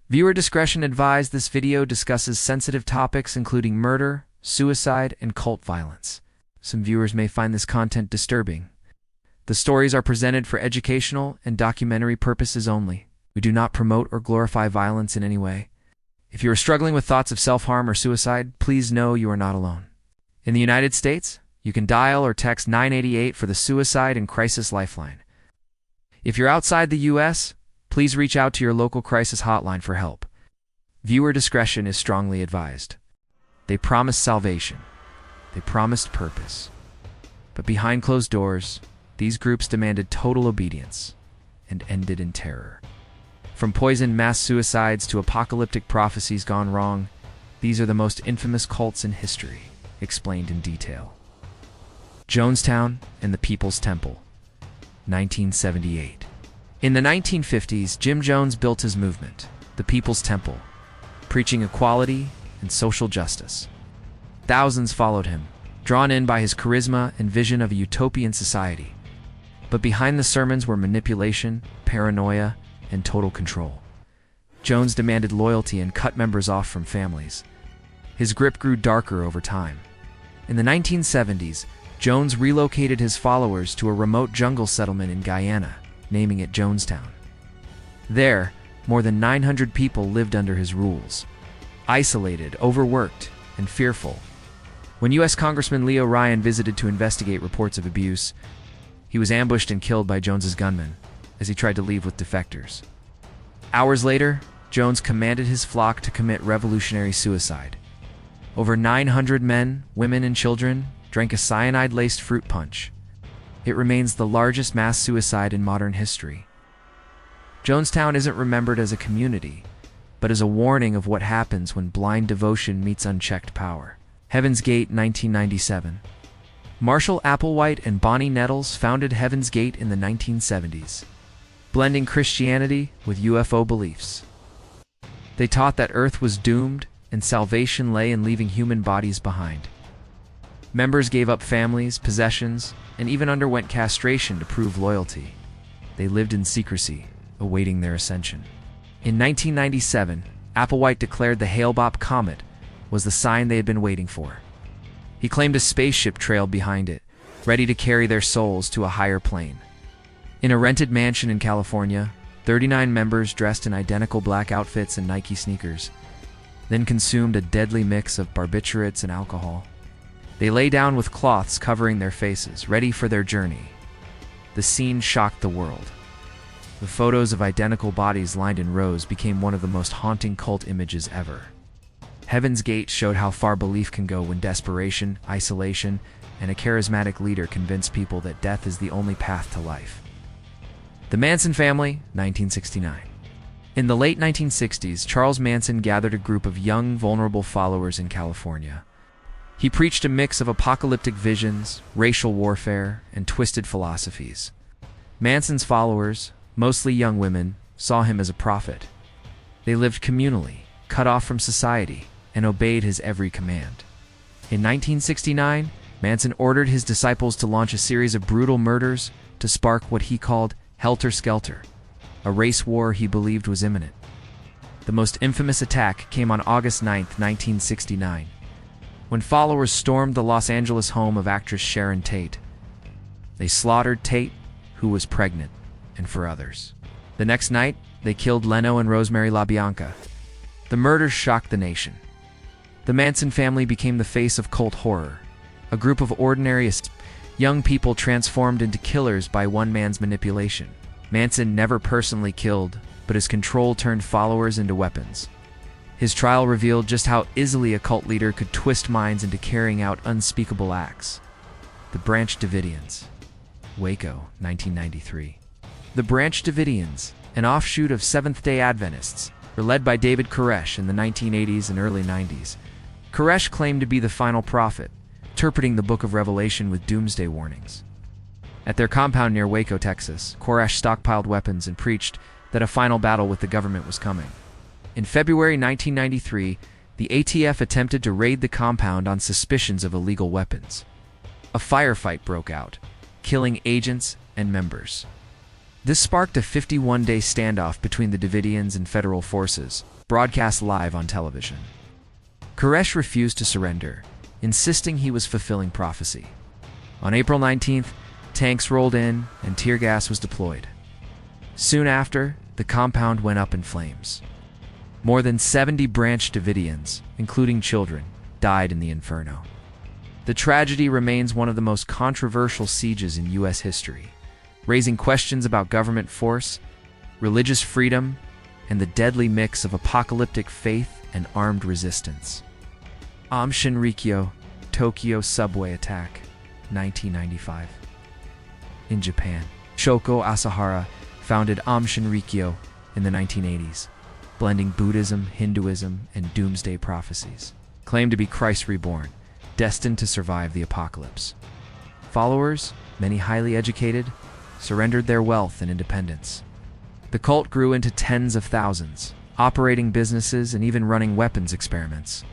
Viewer discretion advised. This video discusses sensitive topics including murder, suicide, and cult violence. Some viewers may find this content disturbing. The stories are presented for educational and documentary purposes only. We do not promote or glorify violence in any way. If you are struggling with thoughts of self-harm or suicide, please know you are not alone. In the United States, you can dial or text 988 for the Suicide and Crisis Lifeline. If you're outside the U.S., please reach out to your local crisis hotline for help. Viewer discretion is strongly advised. They promised salvation. They promised purpose. But behind closed doors, these groups demanded total obedience and ended in terror. From poisoned mass suicides to apocalyptic prophecies gone wrong, these are the most infamous cults in history, explained in detail. Jonestown and the People's Temple, 1978. In the 1950s, Jim Jones built his movement, the People's Temple, preaching equality and social justice. Thousands followed him, drawn in by his charisma and vision of a utopian society. But behind the sermons were manipulation, paranoia, and total control. Jones demanded loyalty and cut members off from families. His grip grew darker over time. In the 1970s, Jones relocated his followers to a remote jungle settlement in Guyana, naming it Jonestown. There, more than 900 people lived under his rules, isolated, overworked, and fearful. When U.S. Congressman Leo Ryan visited to investigate reports of abuse, he was ambushed and killed by Jones's gunmen as he tried to leave with defectors. Hours later, Jones commanded his flock to commit revolutionary suicide. Over 900 men, women, and children drank a cyanide-laced fruit punch. It remains the largest mass suicide in modern history. Jonestown isn't remembered as a community, but as a warning of what happens when blind devotion meets unchecked power. Heaven's Gate, 1997. Marshall Applewhite and Bonnie Nettles founded Heaven's Gate in the 1970s, blending Christianity with UFO beliefs. They taught that Earth was doomed and salvation lay in leaving human bodies behind. Members gave up families, possessions, and even underwent castration to prove loyalty. They lived in secrecy, awaiting their ascension. In 1997, Applewhite declared the Hale-Bopp comet was the sign they had been waiting for. He claimed a spaceship trailed behind it, ready to carry their souls to a higher plane. In a rented mansion in California, 39 members dressed in identical black outfits and Nike sneakers, then consumed a deadly mix of barbiturates and alcohol. They lay down with cloths covering their faces, ready for their journey. The scene shocked the world. The photos of identical bodies lined in rows became one of the most haunting cult images ever. Heaven's Gate showed how far belief can go when desperation, isolation, and a charismatic leader convince people that death is the only path to life. The Manson Family, 1969. In the late 1960s, Charles Manson gathered a group of young, vulnerable followers in California. He preached a mix of apocalyptic visions, racial warfare, and twisted philosophies. Manson's followers, mostly young women, saw him as a prophet. They lived communally, cut off from society, and obeyed his every command. In 1969, Manson ordered his disciples to launch a series of brutal murders to spark what he called helter-skelter, a race war he believed was imminent. The most infamous attack came on August 9, 1969, when followers stormed the Los Angeles home of actress Sharon Tate. They slaughtered Tate, who was pregnant, and for others. The next night, they killed Leno and Rosemary LaBianca. The murders shocked the nation. The Manson family became the face of cult horror, a group of ordinary young people transformed into killers by one man's manipulation. Manson never personally killed, but his control turned followers into weapons. His trial revealed just how easily a cult leader could twist minds into carrying out unspeakable acts. The Branch Davidians, Waco, 1993. The Branch Davidians, an offshoot of Seventh-day Adventists, were led by David Koresh in the 1980s and early 90s. Koresh claimed to be the final prophet, interpreting the Book of Revelation with doomsday warnings. At their compound near Waco, Texas, Koresh stockpiled weapons and preached that a final battle with the government was coming. In February 1993, the ATF attempted to raid the compound on suspicions of illegal weapons. A firefight broke out, killing agents and members. This sparked a 51-day standoff between the Davidians and federal forces, broadcast live on television. Koresh refused to surrender, insisting he was fulfilling prophecy. On April 19th, tanks rolled in and tear gas was deployed. Soon after, the compound went up in flames. More than 70 Branch Davidians, including children, died in the inferno. The tragedy remains one of the most controversial sieges in U.S. history, raising questions about government force, religious freedom, and the deadly mix of apocalyptic faith and armed resistance. Aum Shinrikyo, Tokyo subway attack, 1995. In Japan, Shoko Asahara founded Aum Shinrikyo in the 1980s, blending Buddhism, Hinduism, and doomsday prophecies, claimed to be Christ reborn, destined to survive the apocalypse. Followers, many highly educated, surrendered their wealth and independence. The cult grew into tens of thousands, operating businesses and even running weapons experiments.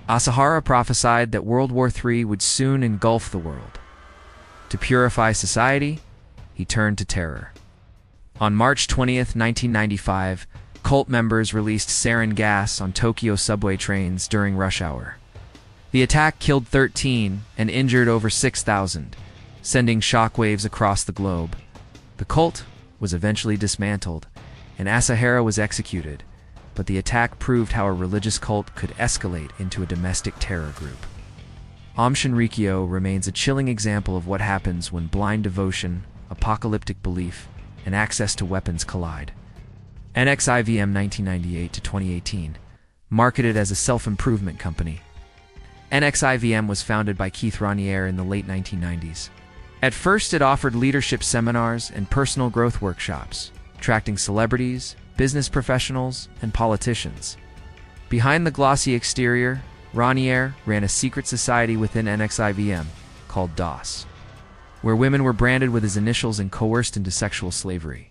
Asahara prophesied that World War III would soon engulf the world. To purify society, he turned to terror. On March 20th, 1995, cult members released sarin gas on Tokyo subway trains during rush hour. The attack killed 13 and injured over 6,000, sending shockwaves across the globe. The cult was eventually dismantled, and Asahara was executed, but the attack proved how a religious cult could escalate into a domestic terror group. Aum Shinrikyo remains a chilling example of what happens when blind devotion, apocalyptic belief, and access to weapons collide. NXIVM 1998 to 2018, marketed as a self-improvement company. NXIVM was founded by Keith Raniere in the late 1990s. At first, it offered leadership seminars and personal growth workshops, attracting celebrities, business professionals, and politicians. Behind the glossy exterior, Raniere ran a secret society within NXIVM called DOS, where women were branded with his initials and coerced into sexual slavery.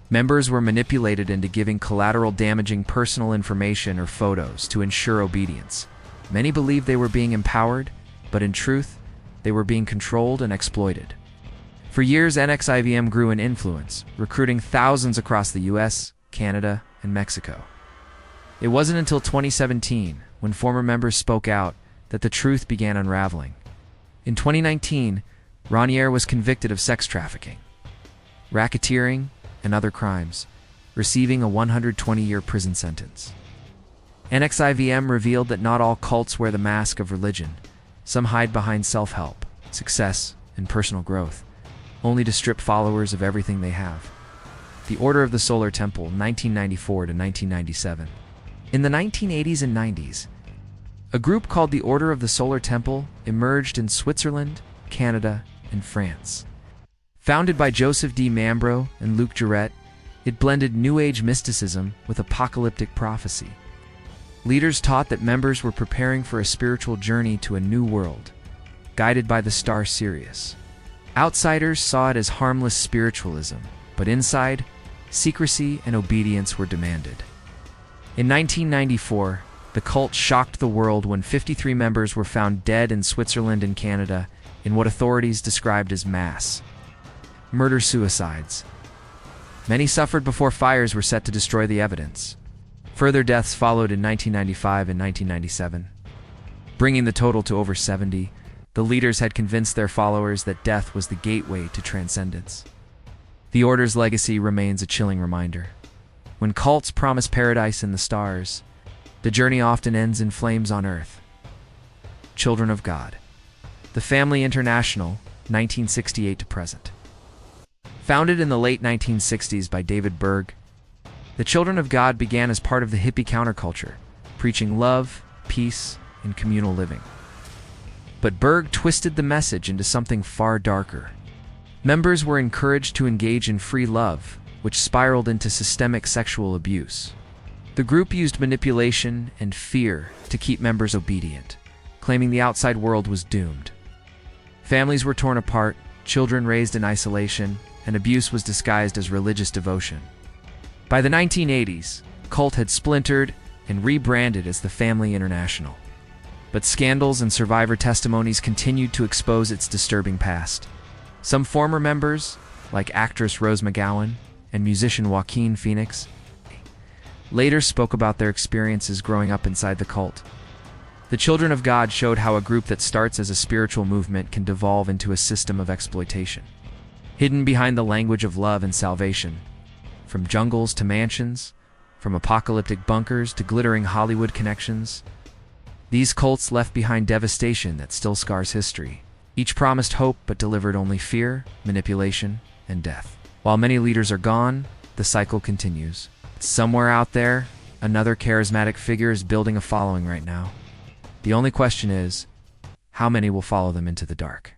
Members were manipulated into giving collateral damaging personal information or photos to ensure obedience. Many believed they were being empowered, but in truth, they were being controlled and exploited. For years, NXIVM grew in influence, recruiting thousands across the US, Canada, and Mexico. It wasn't until 2017, when former members spoke out, that the truth began unraveling. In 2019, Raniere was convicted of sex trafficking, racketeering, and other crimes, receiving a 120-year prison sentence. NXIVM revealed that not all cults wear the mask of religion. Some hide behind self-help, success, and personal growth, only to strip followers of everything they have. The Order of the Solar Temple, 1994 to 1997. In the 1980s and 90s, a group called the Order of the Solar Temple emerged in Switzerland, Canada, and France. Founded by Joseph D. Mambro and Luc Jouret, it blended New Age mysticism with apocalyptic prophecy. Leaders taught that members were preparing for a spiritual journey to a new world, guided by the star Sirius. Outsiders saw it as harmless spiritualism, but inside, secrecy and obedience were demanded. In 1994, the cult shocked the world when 53 members were found dead in Switzerland and Canada in what authorities described as mass murder-suicides. Many suffered before fires were set to destroy the evidence. Further deaths followed in 1995 and 1997. Bringing the total to over 70, the leaders had convinced their followers that death was the gateway to transcendence. The Order's legacy remains a chilling reminder. When cults promise paradise in the stars, the journey often ends in flames on earth. Children of God. The Family International, 1968 to present. Founded in the late 1960s by David Berg, the Children of God began as part of the hippie counterculture, preaching love, peace, and communal living. But Berg twisted the message into something far darker. Members were encouraged to engage in free love, which spiraled into systemic sexual abuse. The group used manipulation and fear to keep members obedient, claiming the outside world was doomed. Families were torn apart, children raised in isolation, and abuse was disguised as religious devotion. By the 1980s, cult had splintered and rebranded as the Family International. But scandals and survivor testimonies continued to expose its disturbing past. Some former members, like actress Rose McGowan, and musician Joaquin Phoenix, later spoke about their experiences growing up inside the cult. The Children of God showed how a group that starts as a spiritual movement can devolve into a system of exploitation. Hidden behind the language of love and salvation, from jungles to mansions, from apocalyptic bunkers to glittering Hollywood connections, these cults left behind devastation that still scars history. Each promised hope but delivered only fear, manipulation, and death. While many leaders are gone, the cycle continues. Somewhere out there, another charismatic figure is building a following right now. The only question is, how many will follow them into the dark?